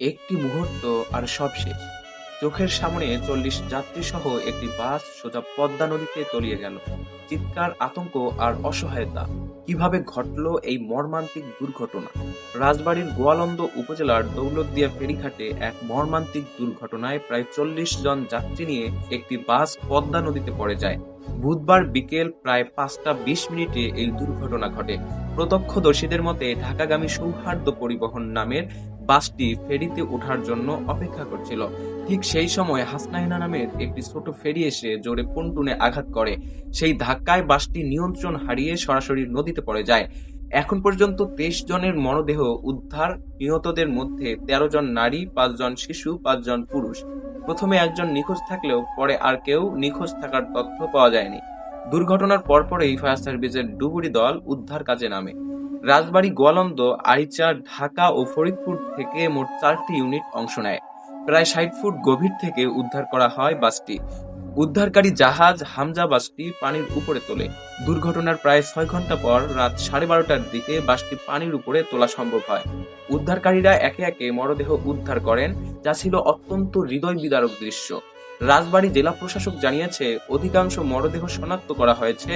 একটি মুহূর্ত আর সব শেষ। চোখের সামনে ৪০ যাত্রী সহ একটি বাস সোজা পদ্মা নদীতে তলিয়ে গেল। চিৎকার, আতঙ্ক আর অসহায়তা। কিভাবে ঘটল এই মর্মান্তিক দুর্ঘটনা? রাজবাড়ীর গোয়ালন্দ উপজেলার দৌলতদিয়া ফেরিঘাটে এক মর্মান্তিক দুর্ঘটনায় প্রায় ৪০ জন যাত্রী নিয়ে একটি বাস পদ্মা নদীতে পড়ে যায়। বুধবার বিকেল প্রায় ৫টা ২০ মিনিটে এই দুর্ঘটনা ঘটে। প্রত্যক্ষদর্শীদের মতে ঢাকাগামী সৌহার্দ্য পরিবহন নামের বাসটি ফেরিতে ওঠার জন্য অপেক্ষা করছিল। ঠিক সেই সময় হাসনাইনা নামের একটি ছোট ফেরি এসে জোরে পন্টুনে আঘাত করে। সেই ধাক্কায় বাসটি নিয়ন্ত্রণ হারিয়ে সরাসরি নদীতে পড়ে যায়। এখন পর্যন্ত ২৩ জনের মরদেহ উদ্ধার। নিহতদের মধ্যে ১৩ জন নারী, ৫ জন শিশু, ৫ জন পুরুষ। প্রথমে একজন নিখোঁজ থাকলেও পরে আর কেউ নিখোঁজ থাকার তথ্য পাওয়া যায়নি। দুর্ঘটনার পরপরই ফায়ার সার্ভিসের ডুবুরি দল উদ্ধার কাজে নামে। রাজবাড়ী, গোয়ালন্দ, আরিচা, ঢাকা ও ফরিদপুর থেকে মোট ৪টি ইউনিট অংশ নেয়। প্রায় ৬০ ফুট গভীর থেকে উদ্ধার করা হয় বাসটি। উদ্ধারকারী জাহাজ হামজা বাসটি পানির উপরে তোলে। দুর্ঘটনার প্রায় ৬ ঘন্টা পর রাত ১২:৩০টার দিকে বাসটি পানির উপরে তোলা সম্ভব হয়। উদ্ধারকারীরা একে একে মরদেহ উদ্ধার করেন, যা ছিল অত্যন্ত হৃদয় বিদারক দৃশ্য। রাজবাড়ী জেলা প্রশাসক জানিয়েছে, অধিকাংশ মরদেহ শনাক্ত করা হয়েছে।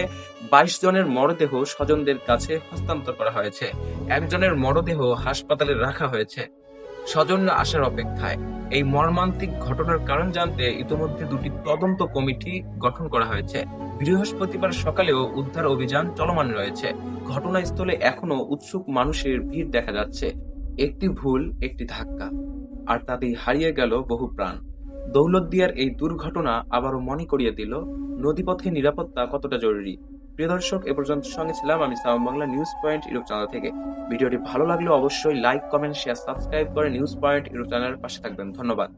২২ জনের মরদেহ স্বজনদের কাছে হস্তান্তর করা হয়েছে। একজনের মরদেহ হাসপাতালে রাখা হয়েছে, স্বজনরা আসার অপেক্ষায়। এই মর্মান্তিক ঘটনার কারণ জানতে ইতোমধ্যে ২টি তদন্ত কমিটি গঠন করা হয়েছে। বৃহস্পতিবার সকালেও উদ্ধার অভিযান চলমান রয়েছে। ঘটনাস্থলে এখনো উৎসুক মানুষের ভিড় দেখা যাচ্ছে। একটি ভুল, একটি ধাক্কা, আর তাতেই হারিয়ে গেল বহু প্রাণ। দৌলতদিয়ার এই দুর্ঘটনা আবারও মনে করিয়ে দিল নদীপথে নিরাপত্তা কতটা জরুরি। প্রিয় দর্শক, এ পর্যন্ত সঙ্গে ছিলাম আমি sound Bangla news point YouTube channel থেকে। ভিডিওটি ভালো লাগলে অবশ্যই লাইক, কমেন্ট, শেয়ার, সাবস্ক্রাইব করে নিউজ পয়েন্ট ইউটিউব চ্যানেলের পাশে থাকবেন। ধন্যবাদ।